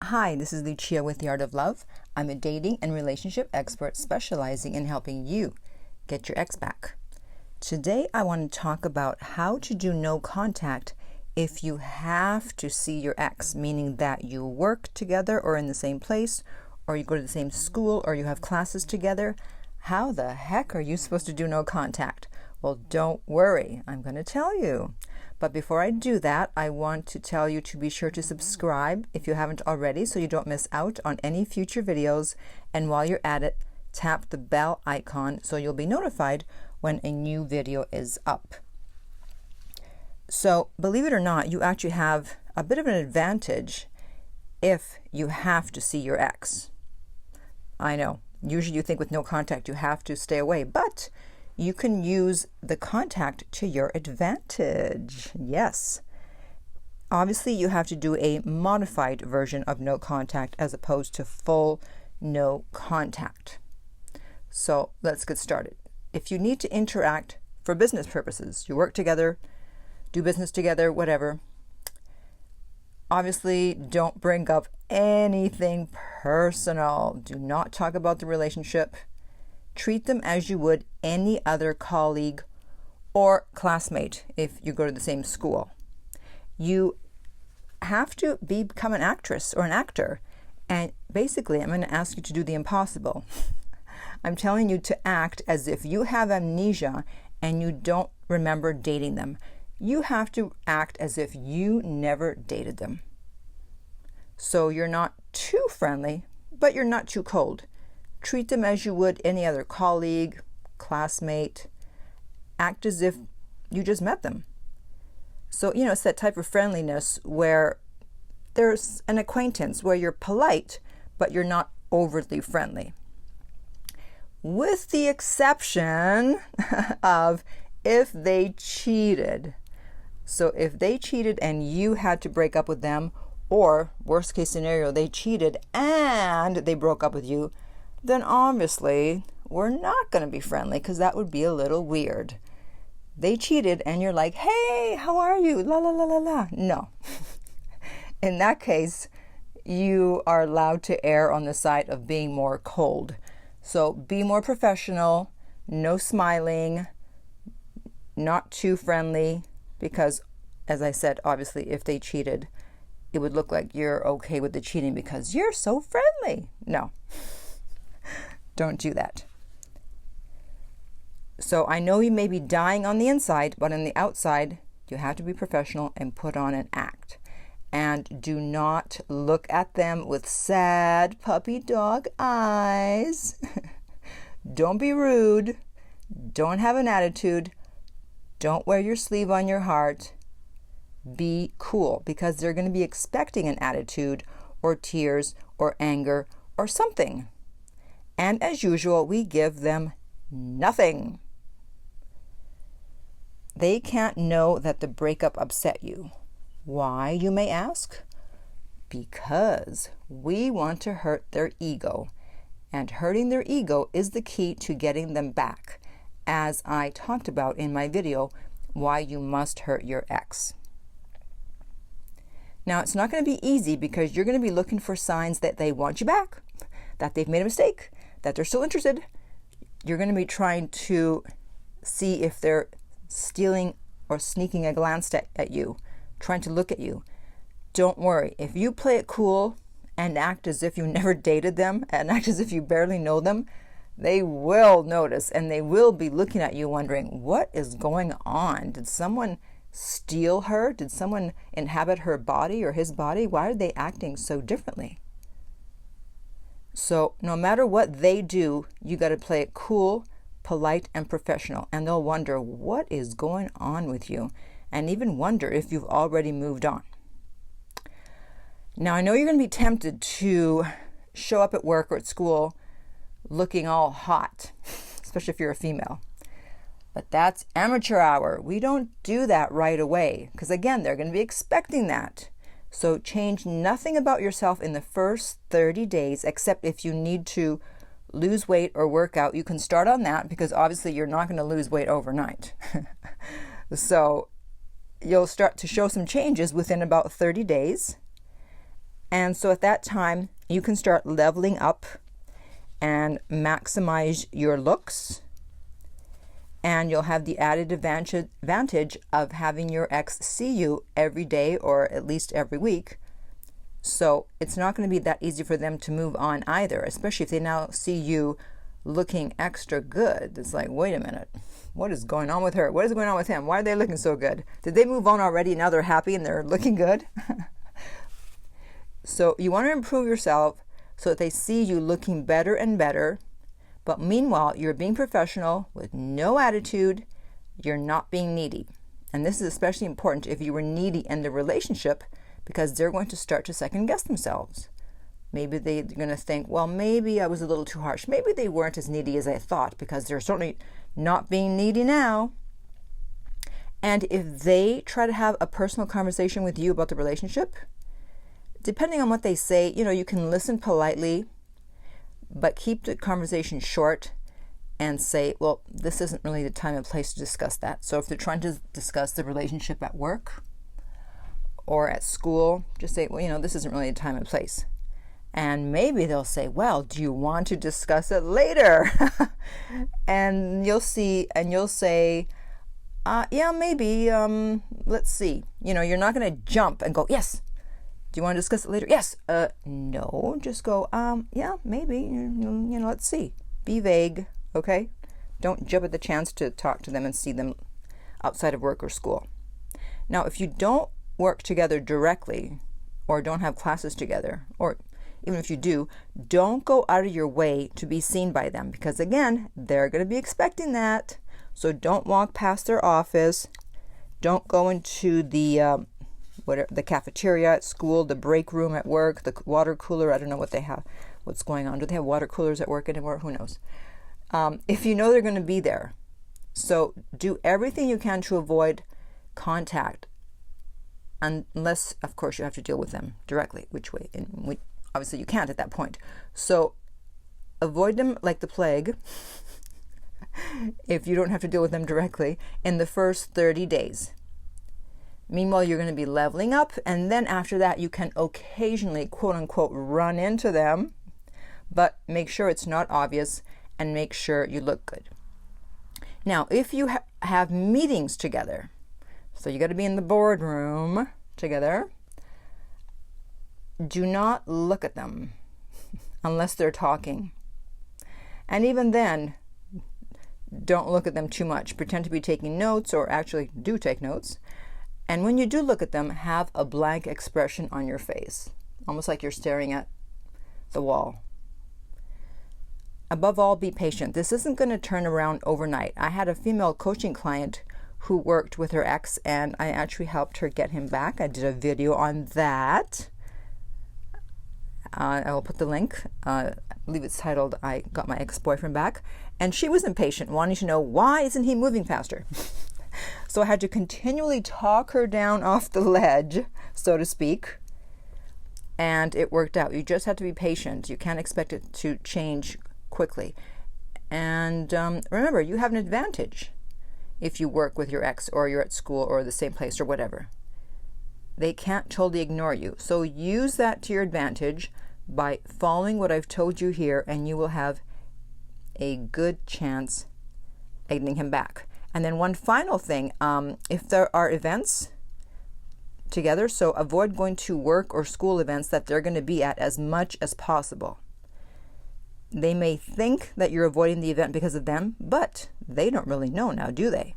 Hi, this is Lucia with The Art of Love. I'm a dating and relationship expert specializing in helping you get your ex back. Today, I want to talk about how to do no contact if you have to see your ex, meaning that you work together or in the same place, or you go to the same school, or you have classes together. How the heck are you supposed to do no contact? Well, don't worry, I'm going to tell you. But before I do that, I want to tell you to be sure to subscribe if you haven't already so you don't miss out on any future videos. And while you're at it, tap the bell icon so you'll be notified when a new video is up. So, believe it or not, you actually have a bit of an advantage if you have to see your ex. I know, usually you think with no contact you have to stay away, but you can use the contact to your advantage. Yes. Obviously, you have to do a modified version of no contact as opposed to full no contact. So let's get started. If you need to interact for business purposes, you work together, do business together, whatever, obviously don't bring up anything personal. Do not talk about the relationship. Treat them as you would any other colleague or classmate if you go to the same school. You have to become an actress or an actor. And basically, I'm going to ask you to do the impossible. I'm telling you to act as if you have amnesia and you don't remember dating them. You have to act as if you never dated them. So you're not too friendly, but you're not too cold. Treat them as you would any other colleague, classmate. Act as if you just met them. So, it's that type of friendliness where there's an acquaintance, where you're polite, but you're not overly friendly. With the exception of if they cheated. So if they cheated and you had to break up with them, or worst case scenario, they cheated and they broke up with you, then obviously we're not going to be friendly because that would be a little weird. They cheated and you're like, hey, how are you? La, la, la, la, la. No. In that case, you are allowed to err on the side of being more cold. So be more professional, no smiling, not too friendly, because as I said, obviously if they cheated, it would look like you're okay with the cheating because you're so friendly. No. Don't do that. So I know you may be dying on the inside, but on the outside, you have to be professional and put on an act. And do not look at them with sad puppy dog eyes. Don't be rude. Don't have an attitude. Don't wear your sleeve on your heart. Be cool, because they're going to be expecting an attitude or tears or anger or something. And as usual, we give them nothing. They can't know that the breakup upset you. Why, you may ask? Because we want to hurt their ego. And hurting their ego is the key to getting them back, as I talked about in my video, Why You Must Hurt Your Ex. Now, it's not going to be easy because you're going to be looking for signs that they want you back, that they've made a mistake, that they're still interested. You're going to be trying to see if they're stealing or sneaking a glance at you, trying to look at you. Don't worry. If you play it cool and act as if you never dated them and act as if you barely know them, they will notice and they will be looking at you wondering, what is going on? Did someone steal her? Did someone inhabit her body or his body? Why are they acting so differently? So no matter what they do, you got to play it cool, polite, and professional. And they'll wonder, what is going on with you? And even wonder if you've already moved on. Now, I know you're going to be tempted to show up at work or at school looking all hot, especially if you're a female. But that's amateur hour. We don't do that right away because, again, they're going to be expecting that. So change nothing about yourself in the first 30 days, except if you need to lose weight or work out. You can start on that because obviously you're not going to lose weight overnight. So you'll start to show some changes within about 30 days. And so at that time, you can start leveling up and maximize your looks. And you'll have the added advantage of having your ex see you every day or at least every week. So it's not going to be that easy for them to move on either, especially if they now see you looking extra good. It's like, wait a minute, what is going on with her? What is going on with him? Why are they looking so good? Did they move on already? Now they're happy and they're looking good? So you want to improve yourself so that they see you looking better and better. But meanwhile, you're being professional with no attitude. You're not being needy. And this is especially important if you were needy in the relationship, because they're going to start to second guess themselves. Maybe they're going to think, well, maybe I was a little too harsh. Maybe they weren't as needy as I thought, because they're certainly not being needy now. And if they try to have a personal conversation with you about the relationship, depending on what they say, you can listen politely, but keep the conversation short and say, well, this isn't really the time and place to discuss that. So if they're trying to discuss the relationship at work or at school, just say, well, this isn't really the time and place. And maybe they'll say, well, do you want to discuss it later? And you'll say, yeah, maybe, let's see. You're not going to jump and go, yes. Do you want to discuss it later? Yes. No, just go, yeah, maybe, let's see. Be vague, okay? Don't jump at the chance to talk to them and see them outside of work or school. Now, if you don't work together directly or don't have classes together, or even if you do, don't go out of your way to be seen by them, because again, they're going to be expecting that. So don't walk past their office. Don't go into the cafeteria at school, the break room at work, the water cooler. I don't know what they have, what's going on. Do they have water coolers at work anymore? Who knows? If you know they're going to be there. So do everything you can to avoid contact, unless, of course, you have to deal with them directly, obviously you can't at that point. So avoid them like the plague if you don't have to deal with them directly in the first 30 days. Meanwhile, you're going to be leveling up, and then after that, you can occasionally, quote unquote, run into them, but make sure it's not obvious and make sure you look good. Now, if you have meetings together, so you got to be in the boardroom together, do not look at them unless they're talking. And even then, don't look at them too much. Pretend to be taking notes, or actually do take notes. And when you do look at them, have a blank expression on your face, almost like you're staring at the wall. Above all, be patient. This isn't going to turn around overnight. I had a female coaching client who worked with her ex, and I actually helped her get him back. I did a video on that. I will put the link. I believe it's titled, I Got My Ex-Boyfriend Back. And she was impatient, wanting to know, why isn't he moving faster? So I had to continually talk her down off the ledge, so to speak. And it worked out. You just have to be patient. You can't expect it to change quickly. And remember, you have an advantage if you work with your ex, or you're at school or the same place or whatever. They can't totally ignore you. So use that to your advantage by following what I've told you here, and you will have a good chance at getting him back. And then one final thing, if there are events together, so avoid going to work or school events that they're going to be at as much as possible. They may think that you're avoiding the event because of them, but they don't really know now, do they?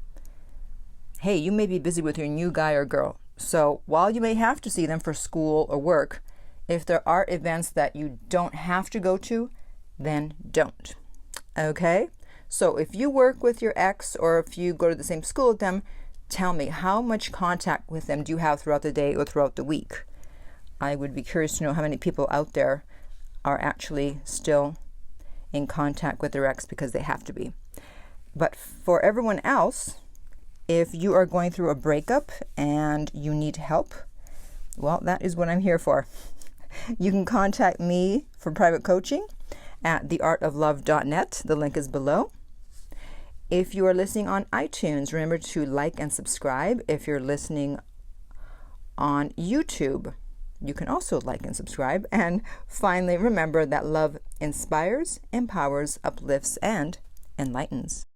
Hey, you may be busy with your new guy or girl. So while you may have to see them for school or work, if there are events that you don't have to go to, then don't. Okay? So if you work with your ex, or if you go to the same school with them, tell me, how much contact with them do you have throughout the day or throughout the week? I would be curious to know how many people out there are actually still in contact with their ex because they have to be. But for everyone else, if you are going through a breakup and you need help, well, that is what I'm here for. You can contact me for private coaching at theartoflove.net. The link is below. If you are listening on iTunes, remember to like and subscribe. If you're listening on YouTube, You can also like and subscribe. And finally, remember that love inspires, empowers, uplifts, and enlightens.